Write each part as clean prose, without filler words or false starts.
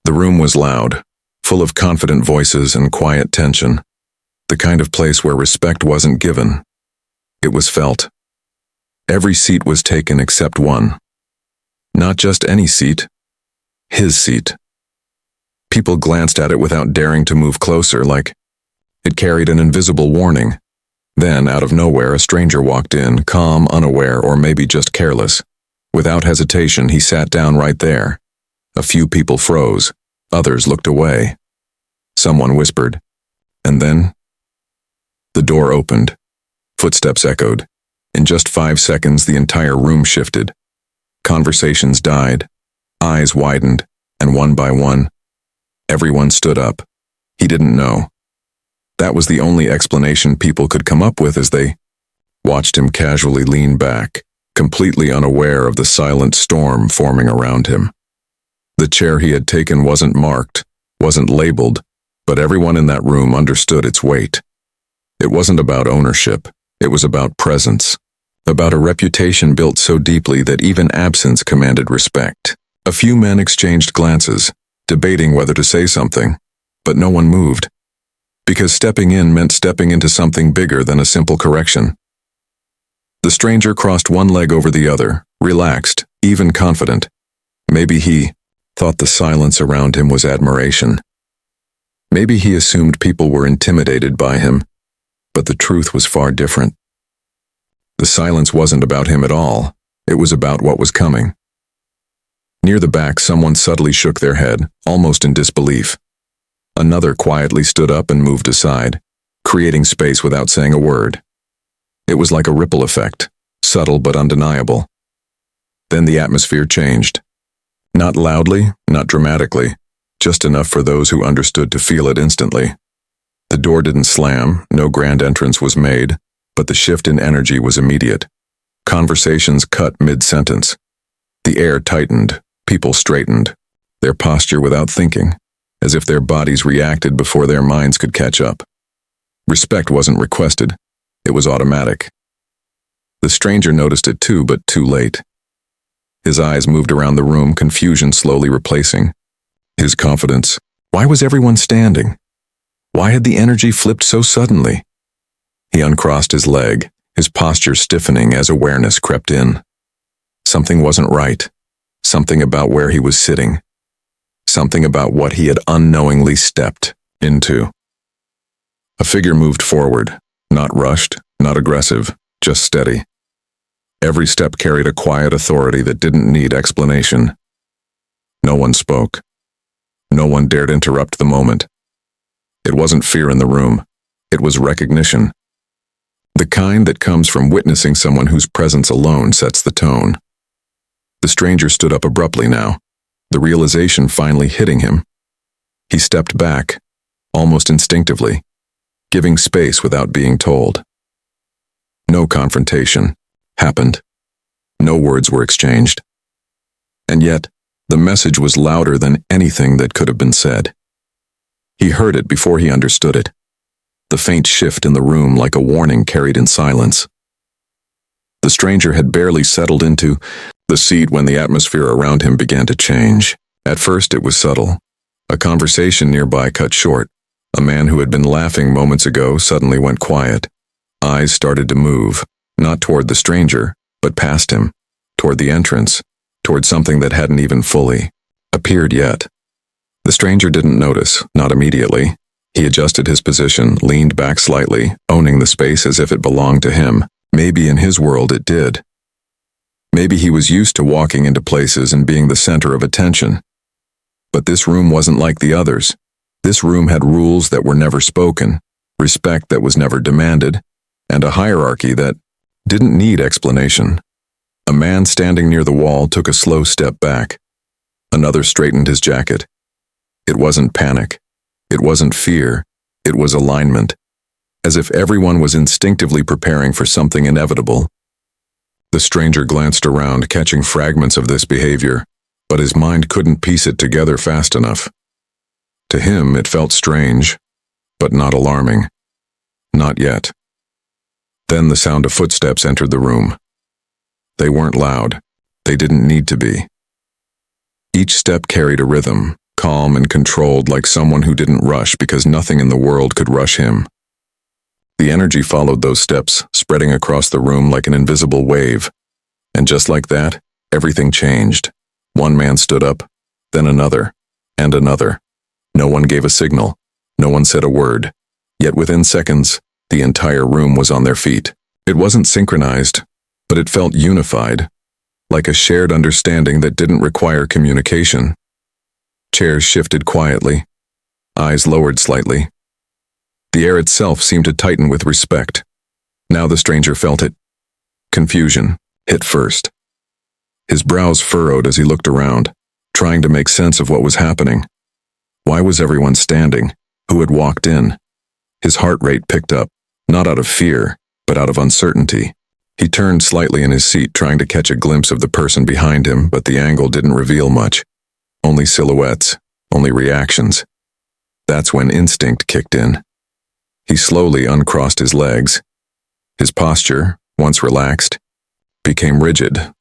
The room was loud, full of confident voices and quiet tension, the kind of place where respect wasn't given. It was felt. Every seat was taken except one. Not just any seat, his seat. People glanced at it without daring to move closer, like it carried an invisible warning. Then, out of nowhere, a stranger walked in, calm, unaware, or maybe just careless. Without hesitation, he sat down right there. A few people froze. Others looked away. Someone whispered. And then, the door opened. Footsteps echoed. In just 5 seconds, the entire room shifted. Conversations died. Eyes widened, and one by one, everyone stood up. He didn't know. That was the only explanation people could come up with as they watched him casually lean back, completely unaware of the silent storm forming around him. The chair he had taken wasn't marked, wasn't labeled, but everyone in that room understood its weight. It wasn't about ownership, it was about presence, about a reputation built so deeply that even absence commanded respect. A few men exchanged glances, debating whether to say something, but no one moved. Because stepping in meant stepping into something bigger than a simple correction. The stranger crossed one leg over the other, relaxed, even confident. Maybe he thought the silence around him was admiration. Maybe he assumed people were intimidated by him, but the truth was far different. The silence wasn't about him at all, it was about what was coming. Near the back, someone subtly shook their head, almost in disbelief. Another quietly stood up and moved aside, creating space without saying a word. It was like a ripple effect, subtle but undeniable. Then the atmosphere changed. Not loudly, not dramatically, just enough for those who understood to feel it instantly. The door didn't slam, no grand entrance was made, but the shift in energy was immediate. Conversations cut mid-sentence. The air tightened, people straightened, their posture without thinking, as if their bodies reacted before their minds could catch up. Respect wasn't requested, it was automatic. The stranger noticed it too, but too late. His eyes moved around the room, confusion slowly replacing his confidence. Why was everyone standing? Why had the energy flipped so suddenly? He uncrossed his leg, his posture stiffening as awareness crept in. Something wasn't right. Something about where he was sitting. Something about what he had unknowingly stepped into. A figure moved forward, not rushed, not aggressive, just steady. Every step carried a quiet authority that didn't need explanation. No one spoke. No one dared interrupt the moment. It wasn't fear in the room. It was recognition. The kind that comes from witnessing someone whose presence alone sets the tone. The stranger stood up abruptly now, the realization finally hitting him. He stepped back, almost instinctively, giving space without being told. No confrontation happened. No words were exchanged. And yet, the message was louder than anything that could have been said. He heard it before he understood it. The faint shift in the room like a warning carried in silence. The stranger had barely settled into the seat when the atmosphere around him began to change. At first it was subtle. A conversation nearby cut short. A man who had been laughing moments ago suddenly went quiet. Eyes started to move, not toward the stranger, but past him, toward the entrance, toward something that hadn't even fully appeared yet. The stranger didn't notice, not immediately. He adjusted his position, leaned back slightly, owning the space as if it belonged to him. Maybe in his world it did. Maybe he was used to walking into places and being the center of attention. But this room wasn't like the others. This room had rules that were never spoken, respect that was never demanded, and a hierarchy that didn't need explanation. A man standing near the wall took a slow step back. Another straightened his jacket. It wasn't panic. It wasn't fear. It was alignment. As if everyone was instinctively preparing for something inevitable. The stranger glanced around, catching fragments of this behavior, but his mind couldn't piece it together fast enough. To him, it felt strange, but not alarming. Not yet. Then the sound of footsteps entered the room. They weren't loud. They didn't need to be. Each step carried a rhythm, calm and controlled, like someone who didn't rush because nothing in the world could rush him. The energy followed those steps, spreading across the room like an invisible wave. And just like that, everything changed. One man stood up, then another, and another. No one gave a signal. No one said a word. Yet within seconds, the entire room was on their feet. It wasn't synchronized, but it felt unified, like a shared understanding that didn't require communication. Chairs shifted quietly, eyes lowered slightly. The air itself seemed to tighten with respect. Now the stranger felt it. Confusion hit first. His brows furrowed as he looked around, trying to make sense of what was happening. Why was everyone standing? Who had walked in? His heart rate picked up, not out of fear, but out of uncertainty. He turned slightly in his seat, trying to catch a glimpse of the person behind him, but the angle didn't reveal much. Only silhouettes, only reactions. That's when instinct kicked in. He slowly uncrossed his legs. His posture, once relaxed, became rigid.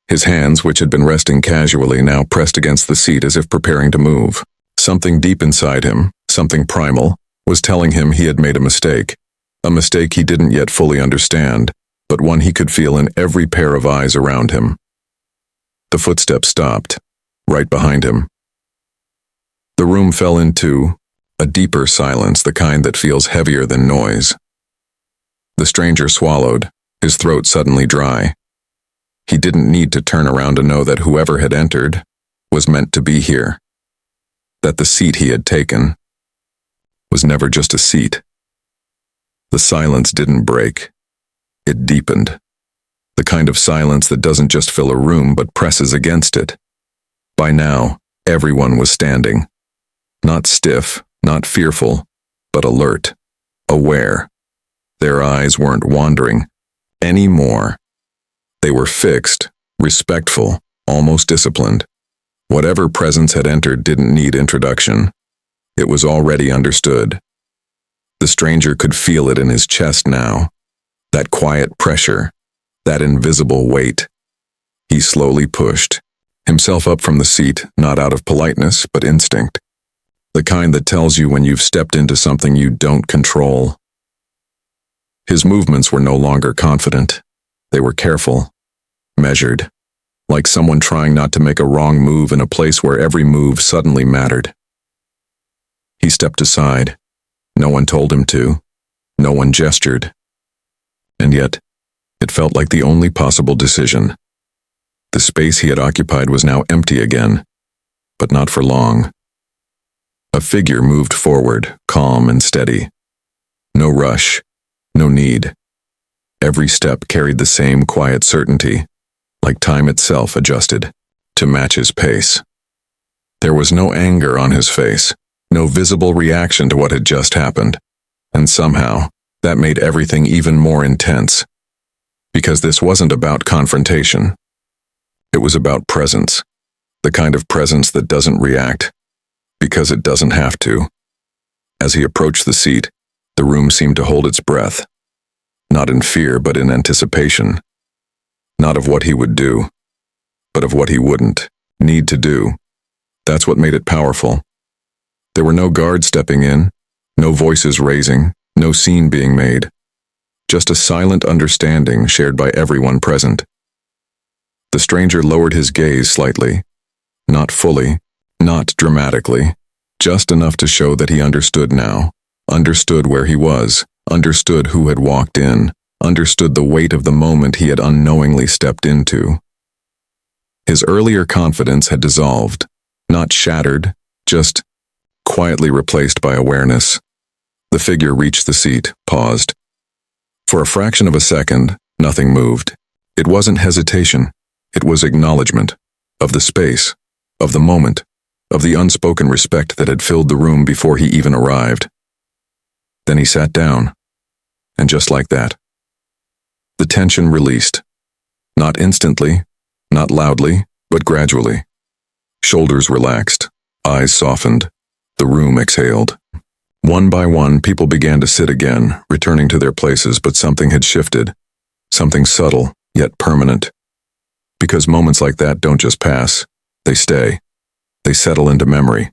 His hands, which had been resting casually, now pressed against the seat as if preparing to move. Something deep inside him, something primal, was telling him he had made a mistake he didn't yet fully understand, but one he could feel in every pair of eyes around him. The footsteps stopped, right behind him. The room fell into a deeper silence, the kind that feels heavier than noise. The stranger swallowed, his throat suddenly dry. He didn't need to turn around to know that whoever had entered was meant to be here. That the seat he had taken was never just a seat. The silence didn't break. It deepened. The kind of silence that doesn't just fill a room but presses against it. By now, everyone was standing. Not stiff, not fearful, but alert, aware. Their eyes weren't wandering anymore. They were fixed, respectful, almost disciplined. Whatever presence had entered didn't need introduction. It was already understood. The stranger could feel it in his chest now. That quiet pressure, that invisible weight. He slowly pushed himself up from the seat, not out of politeness, but instinct. The kind that tells you when you've stepped into something you don't control. His movements were no longer confident. They were careful, measured, like someone trying not to make a wrong move in a place where every move suddenly mattered. He stepped aside. No one told him to. No one gestured. And yet, it felt like the only possible decision. The space he had occupied was now empty again, but not for long. A figure moved forward, calm and steady. No rush, no need. Every step carried the same quiet certainty, like time itself adjusted to match his pace. There was no anger on his face, no visible reaction to what had just happened, and somehow, that made everything even more intense. Because this wasn't about confrontation. It was about presence, the kind of presence that doesn't react, because it doesn't have to. As he approached the seat, the room seemed to hold its breath, not in fear but in anticipation. Not of what he would do, but of what he wouldn't need to do. That's what made it powerful. There were no guards stepping in, no voices raising, no scene being made. Just a silent understanding shared by everyone present. The stranger lowered his gaze slightly, not fully, not dramatically, just enough to show that he understood now, understood where he was, understood who had walked in, understood the weight of the moment he had unknowingly stepped into. His earlier confidence had dissolved, not shattered, just quietly replaced by awareness. The figure reached the seat, paused. For a fraction of a second, nothing moved. It wasn't hesitation. It was acknowledgement of the space, of the moment, of the unspoken respect that had filled the room before he even arrived. Then he sat down, and just like that, the tension released. Not instantly, not loudly, but gradually. Shoulders relaxed, eyes softened. The room exhaled. One by one, people began to sit again, returning to their places, but something had shifted. Something subtle, yet permanent. Because moments like that don't just pass, they stay. They settle into memory.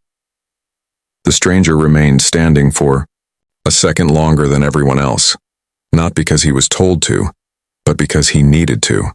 The stranger remained standing for a second longer than everyone else, not because he was told to, but because he needed to.